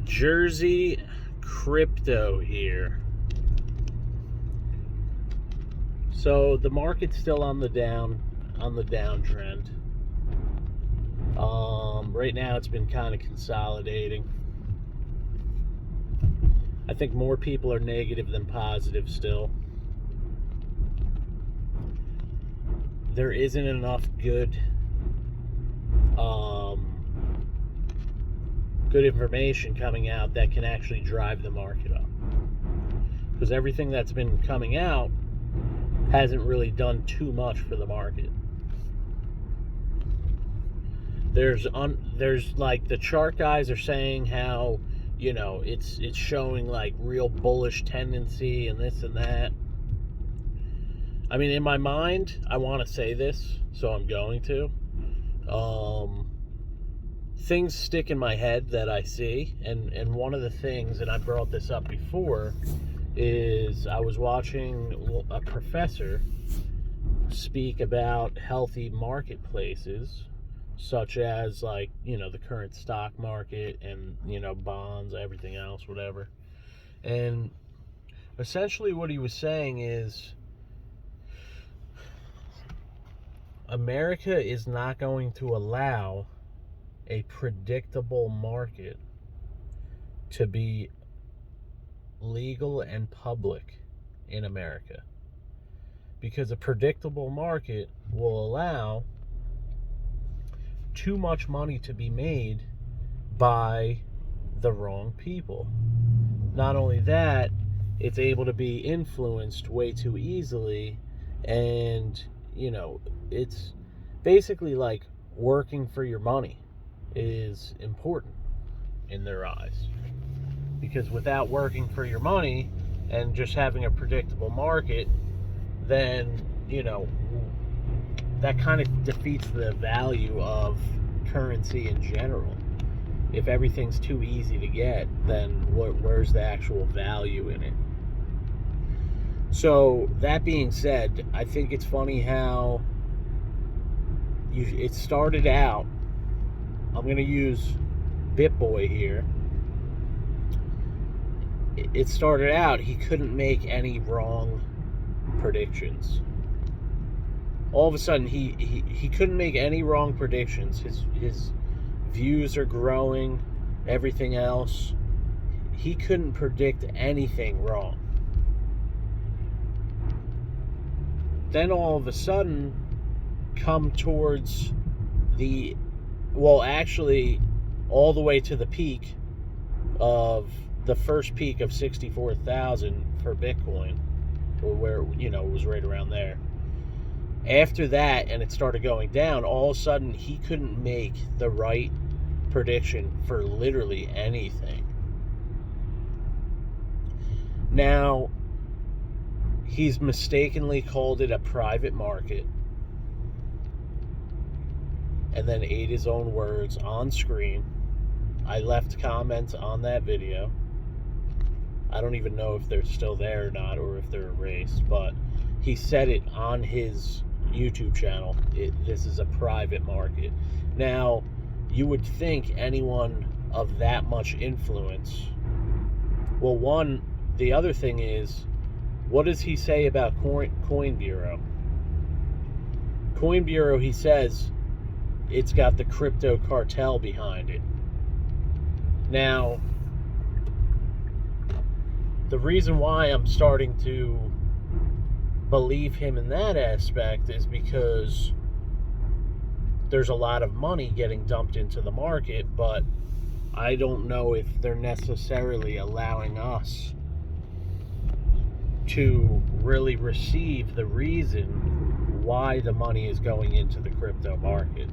Jersey crypto here. So the market's still on the downtrend. Right now it's been kind of consolidating. I think more people are negative than positive still. There isn't enough good information coming out that can actually drive the market up. Because everything that's been coming out hasn't really done too much for the market. There's like the chart guys are saying how, it's showing like real bullish tendency and this and that. I mean, in my mind, I want to say this, so I'm going to. Things stick in my head that I see, and one of the things, and I brought this up before, is I was watching a professor speak about healthy marketplaces, such as like, the current stock market and, bonds, everything else, whatever. And essentially what he was saying is America is not going to allow a predictable market to be legal and public in America, because a predictable market will allow too much money to be made by the wrong people. Not only that, it's able to be influenced way too easily, and it's basically like working for your money is important in their eyes, because without working for your money and just having a predictable market, then that kind of defeats the value of currency in general. If everything's too easy to get, then where's the actual value in it? So that being said, I think it's funny how it started out. I'm going to use BitBoy here. It started out, he couldn't make any wrong predictions. All of a sudden, he couldn't make any wrong predictions. His views are growing, everything else. He couldn't predict anything wrong. Then all of a sudden, come towards all the way to the peak of the first peak of 64,000 for Bitcoin, or where, it was right around there. After that, and it started going down, all of a sudden he couldn't make the right prediction for literally anything. Now, he's mistakenly called it a private market, and then ate his own words on screen. I left comments on that video. I don't even know if they're still there or not, or if they're erased, but he said it on his YouTube channel. This is a private market. Now, you would think anyone of that much influence, well, the other thing is, what does he say about Coin Bureau? Coin Bureau, he says, it's got the crypto cartel behind it. Now, the reason why I'm starting to believe him in that aspect is because there's a lot of money getting dumped into the market, but I don't know if they're necessarily allowing us to really receive the reason why the money is going into the crypto market.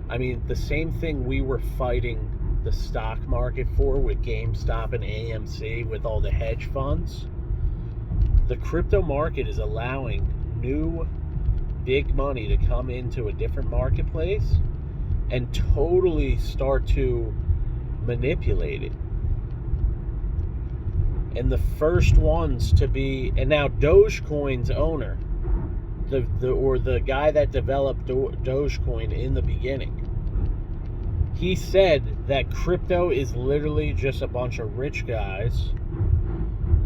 I mean, the same thing we were fighting the stock market for with GameStop and AMC, with all the hedge funds. The crypto market is allowing new big money to come into a different marketplace and totally start to manipulate it. And the first ones to be, and now Dogecoin's owner, the guy that developed Dogecoin in the beginning, he said that crypto is literally just a bunch of rich guys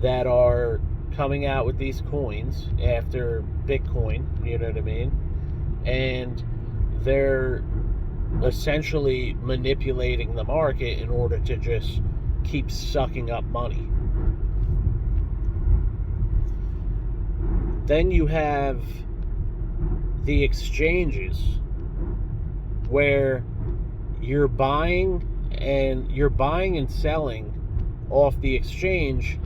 that are coming out with these coins after Bitcoin, you know what I mean? And they're essentially manipulating the market in order to just keep sucking up money. Then you have the exchanges where you're buying and selling off the exchange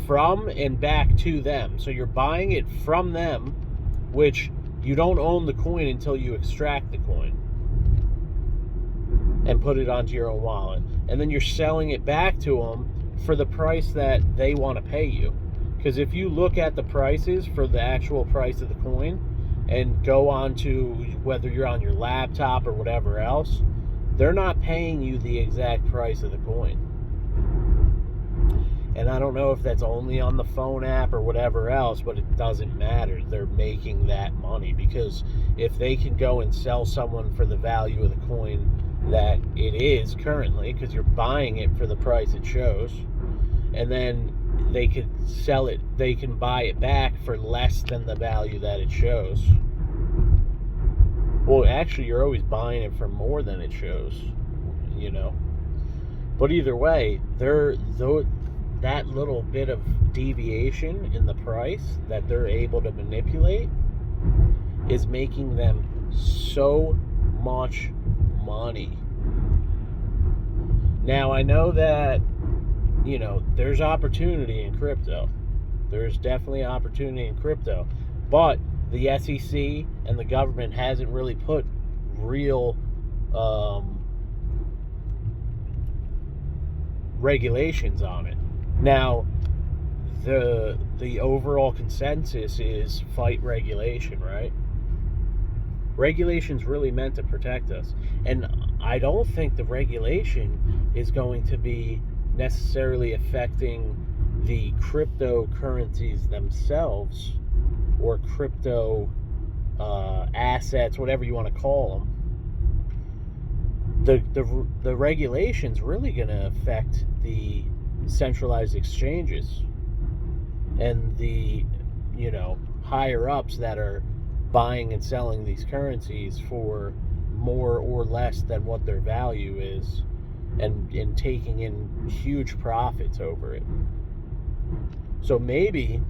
from and back to them. So you're buying it from them, which you don't own the coin until you extract the coin and put it onto your own wallet. And then you're selling it back to them for the price that they want to pay you. Because if you look at the prices for the actual price of the coin and go on to whether you're on your laptop or whatever else, they're not paying you the exact price of the coin. And I don't know if that's only on the phone app or whatever else, but it doesn't matter. They're making that money, because if they can go and sell someone for the value of the coin that it is currently, because you're buying it for the price it shows, and then they could sell it, they can buy it back for less than the value that it shows. Well, actually, you're always buying it for more than it shows, you know. But either way, that little bit of deviation in the price that they're able to manipulate is making them so much money. Now, I know that, you know, there's opportunity in crypto. There's definitely opportunity in crypto. But the SEC and the government hasn't really put real regulations on it. Now, the overall consensus is fight regulation, right? Regulation's really meant to protect us. And I don't think the regulation is going to be necessarily affecting the cryptocurrencies themselves, or crypto assets, whatever you want to call them. The regulation's really going to affect the centralized exchanges and the, you know, higher ups that are buying and selling these currencies for more or less than what their value is, and taking in huge profits over it. So maybe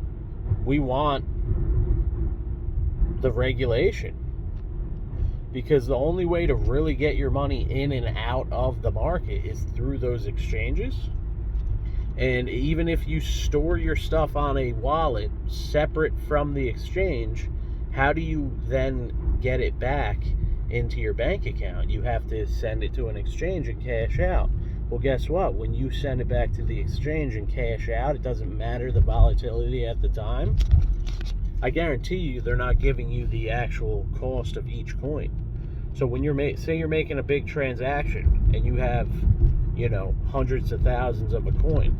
we want the regulation, because the only way to really get your money in and out of the market is through those exchanges. And even if you store your stuff on a wallet separate from the exchange, how do you then get it back into your bank account? You have to send it to an exchange and cash out. Well, guess what? When you send it back to the exchange and cash out, it doesn't matter the volatility at the time. I guarantee you they're not giving you the actual cost of each coin. So when say you're making a big transaction and you have, you know, hundreds of thousands of a coin,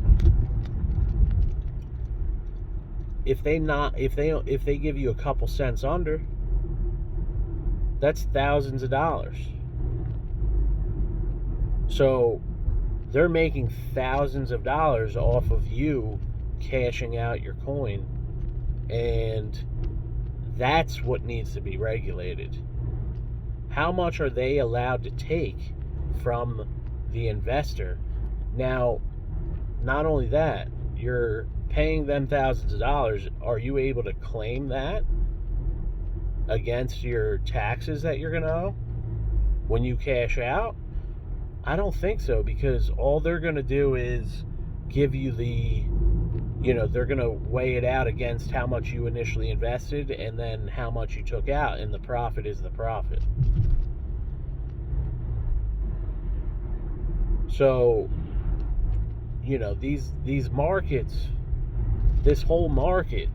if they give you a couple cents under, that's thousands of dollars. So they're making thousands of dollars off of you cashing out your coin, and that's what needs to be regulated. How much are they allowed to take from the investor? Now, not only that, you're paying them thousands of dollars. Are you able to claim that against your taxes that you're going to owe when you cash out? I don't think so, because all they're going to do is give you the, you know, they're going to weigh it out against how much you initially invested and then how much you took out, and the profit is the profit. So, you know, these markets, this whole market,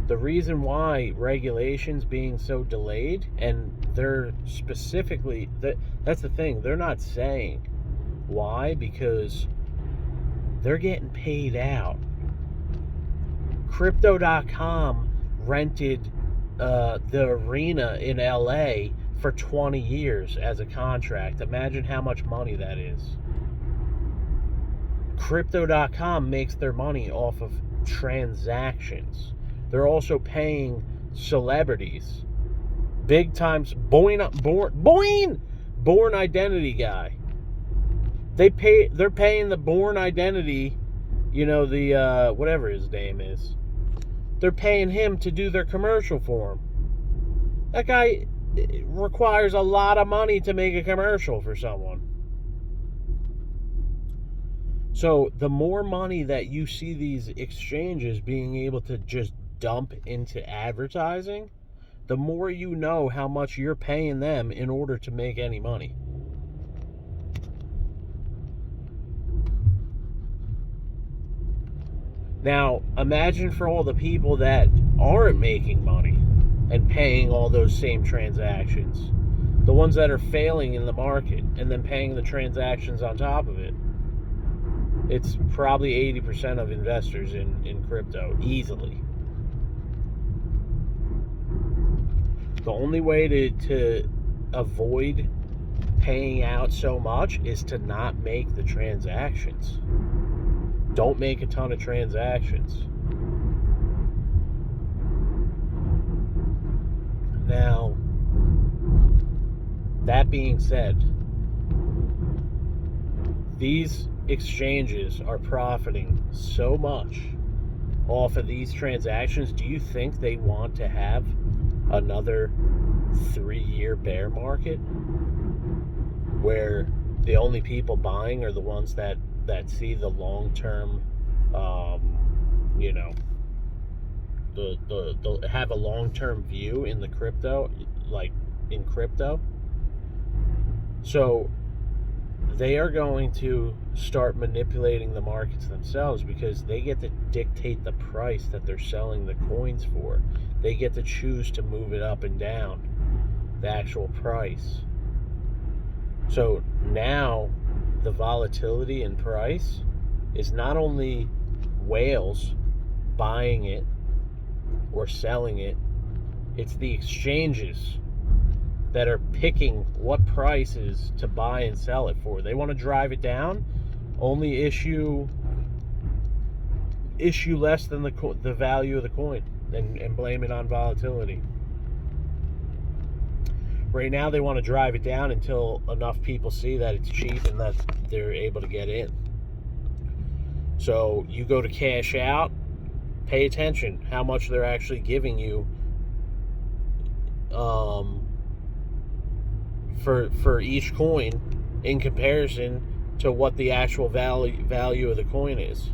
the reason why regulation's being so delayed, and they're specifically, that's the thing, they're not saying why, because they're getting paid out. Crypto.com rented the arena in LA for 20 years as a contract. Imagine how much money that is. Crypto.com makes their money off of transactions. They're also paying celebrities, big times, born identity guy. They're paying the born identity, the whatever his name is. They're paying him to do their commercial for him. That guy requires a lot of money to make a commercial for someone. So the more money that you see these exchanges being able to just dump into advertising, the more you know how much you're paying them in order to make any money. Now, imagine for all the people that aren't making money and paying all those same transactions. The ones that are failing in the market and then paying the transactions on top of it. It's probably 80% of investors in crypto, easily. The only way to avoid paying out so much is to not make the transactions. Don't make a ton of transactions. Now, that being said, these exchanges are profiting so much off of these transactions. Do you think they want to have another 3-year bear market where the only people buying are the ones that see the long-term, the have a long-term view in the crypto, like in crypto? So they are going to start manipulating the markets themselves because they get to dictate the price that they're selling the coins for. They get to choose to move it up and down, the actual price. So now the volatility in price is not only whales buying it or selling it, it's the exchanges that are picking what prices to buy and sell it for. They want to drive it down, only issue less than the value of the coin and blame it on volatility. Right now they want to drive it down until enough people see that it's cheap and that they're able to get in. So you go to cash out, pay attention how much they're actually giving you for each coin in comparison to what the actual value of the coin is.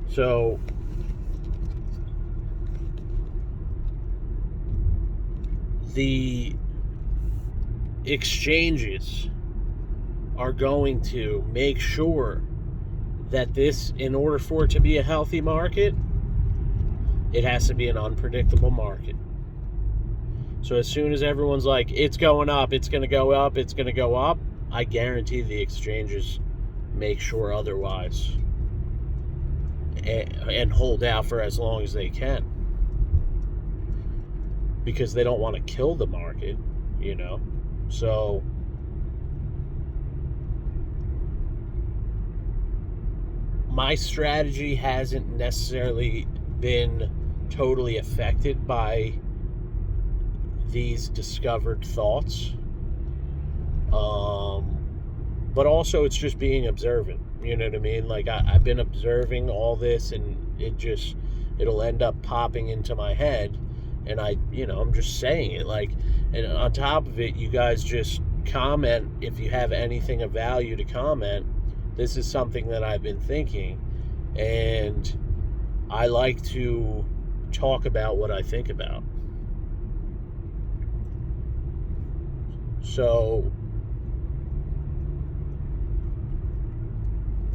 So the exchanges are going to make sure that this, in order for it to be a healthy market, it has to be an unpredictable market. So as soon as everyone's like, it's going up, it's going to go up, it's going to go up, I guarantee the exchanges make sure otherwise and hold out for as long as they can, because they don't want to kill the market, So my strategy hasn't necessarily been totally affected by these discovered thoughts, but also it's just being observant. You know what I mean? Like I've been observing all this, and it'll end up popping into my head, and I'm just saying it. Like, and on top of it, you guys just comment if you have anything of value to comment. This is something that I've been thinking, and I like to talk about what I think about. So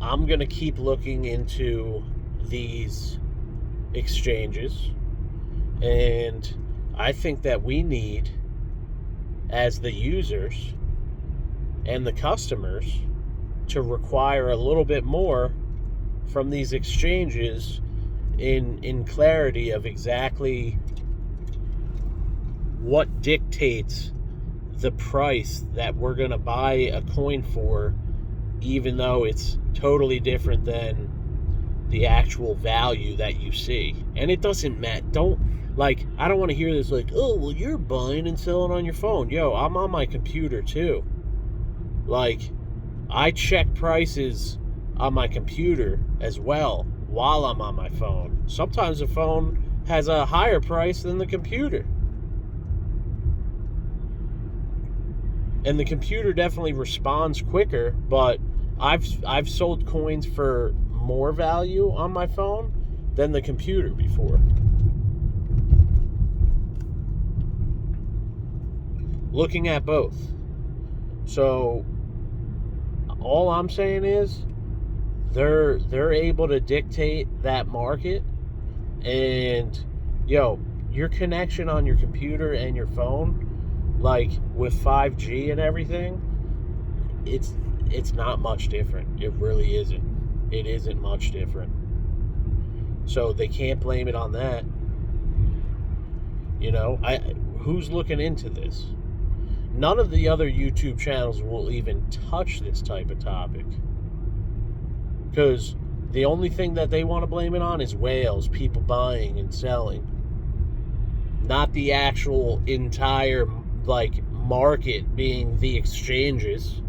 I'm going to keep looking into these exchanges, and I think that we need, as the users and the customers, to require a little bit more from these exchanges in clarity of exactly what dictates the price that we're going to buy a coin for, even though it's totally different than the actual value that you see. And it doesn't matter. I don't want to hear this like, oh, well, you're buying and selling on your phone. Yo, I'm on my computer too. Like, I check prices on my computer as well while I'm on my phone. Sometimes the phone has a higher price than the computer. And the computer definitely responds quicker, but I've sold coins for more value on my phone than the computer before. Looking at both. So all I'm saying is they're able to dictate that market, and your connection on your computer and your phone, like with 5G and everything, it's not much different. It really isn't. It isn't much different. So they can't blame it on that. Who's looking into this? None of the other YouTube channels will even touch this type of topic, because the only thing that they want to blame it on is whales, people buying and selling, not the actual entire market being the exchanges.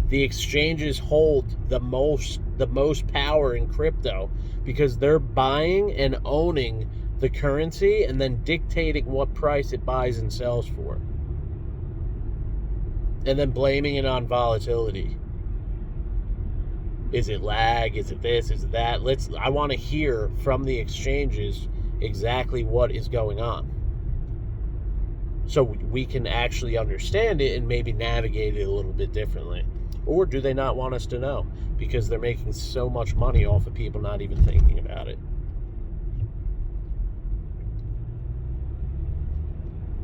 The exchanges hold the most power in crypto, because they're buying and owning the currency and then dictating what price it buys and sells for, and then blaming it on volatility. Is it lag? Is it this? Is it that? I want to hear from the exchanges exactly what is going on, so we can actually understand it and maybe navigate it a little bit differently. Or do they not want us to know because they're making so much money off of people not even thinking about it?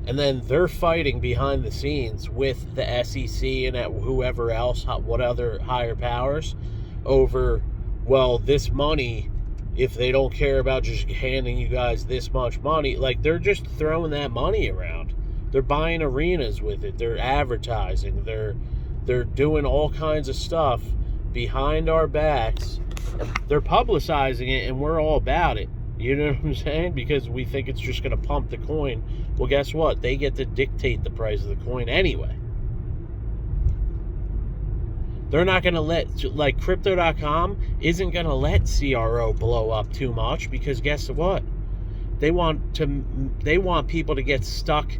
And then they're fighting behind the scenes with the SEC and whoever else, what other higher powers, over, well, this money, if they don't care about just handing you guys this much money, they're just throwing that money around. They're buying arenas with it. They're advertising. They're doing all kinds of stuff behind our backs. They're publicizing it, and we're all about it. You know what I'm saying? Because we think it's just going to pump the coin. Well, guess what? They get to dictate the price of the coin anyway. They're not going to let, Crypto.com isn't going to let CRO blow up too much, because guess what? They want people to get stuck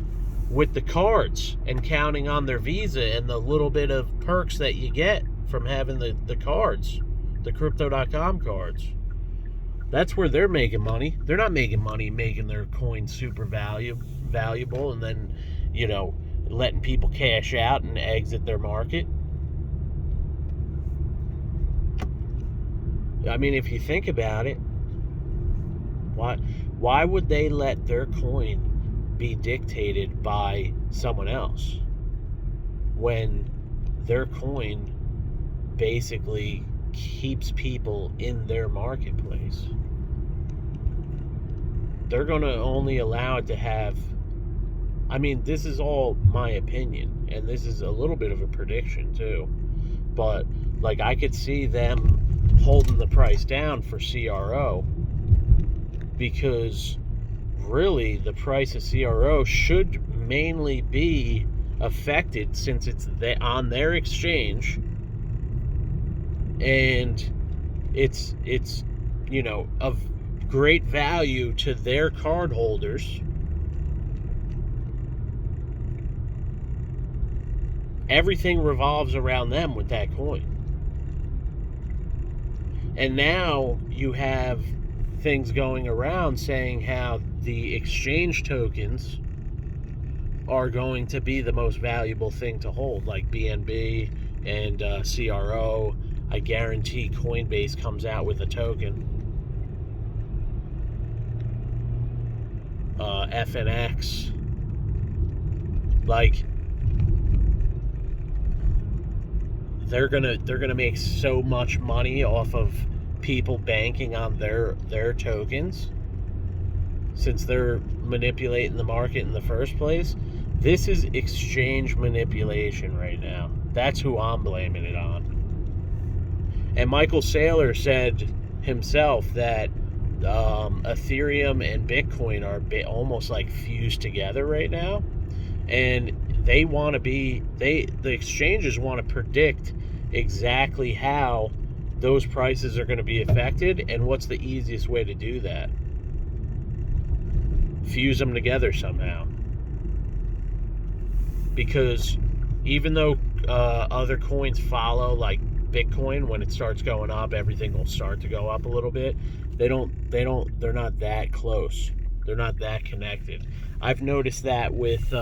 with the cards and counting on their Visa and the little bit of perks that you get from having the cards, the Crypto.com cards. That's where they're making money. They're not making money making their coin super valuable and then, letting people cash out and exit their market. I mean, if you think about it, why would they let their coin be dictated by someone else when their coin basically keeps people in their marketplace? They're going to only allow it to have, this is all my opinion, and this is a little bit of a prediction too, but I could see them holding the price down for CRO, because really the price of CRO should mainly be affected since it's on their exchange, and it's of great value to their card holders. Everything revolves around them with that coin. And now you have things going around saying how the exchange tokens are going to be the most valuable thing to hold, like BNB and CRO. I guarantee Coinbase comes out with a token. FNX. They're gonna make so much money off of people banking on their tokens, since they're manipulating the market in the first place. This is exchange manipulation right now. That's who I'm blaming it on. And Michael Saylor said himself that Ethereum and Bitcoin are almost like fused together right now, and they want to be the exchanges want to predict exactly how those prices are going to be affected, and what's the easiest way to do that? Fuse them together somehow. Because even though other coins follow, like Bitcoin, when it starts going up, everything will start to go up a little bit. They're not that close. They're not that connected. I've noticed that with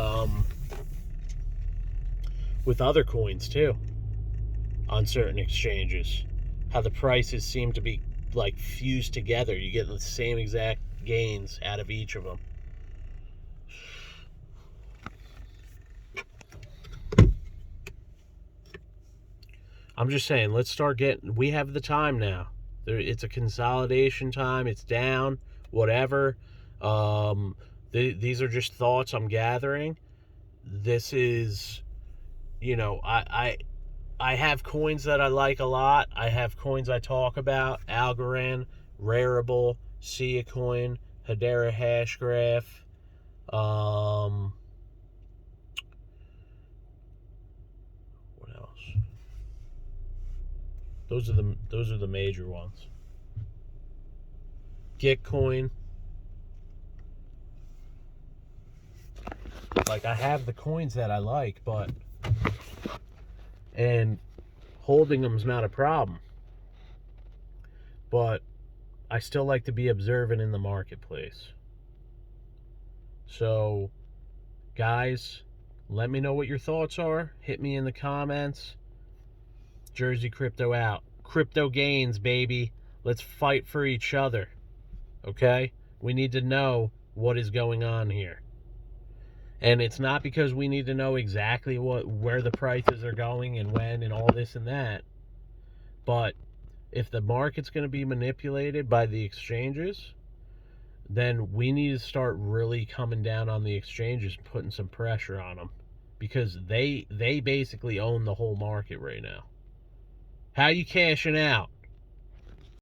other coins too, on certain exchanges, how the prices seem to be like fused together. You get the same exact gains out of each of them. I'm just saying, let's start getting. We have the time now. It's a consolidation time. It's down, whatever. These are just thoughts I'm gathering. This is, I have coins that I like a lot. I have coins I talk about: Algorand, Rarible, Sia Coin, Hedera Hashgraph. What else? Those are the major ones. Gitcoin. Like, I have the coins that I like, and holding them's not a problem. But I still like to be observant in the marketplace. So, guys, let me know what your thoughts are. Hit me in the comments. Jersey Crypto out. Crypto gains, baby. Let's fight for each other. Okay? We need to know what is going on here. And it's not because we need to know exactly where the prices are going and when and all this and that. But if the market's going to be manipulated by the exchanges, then we need to start really coming down on the exchanges and putting some pressure on them, because they basically own the whole market right now. How you cashing out?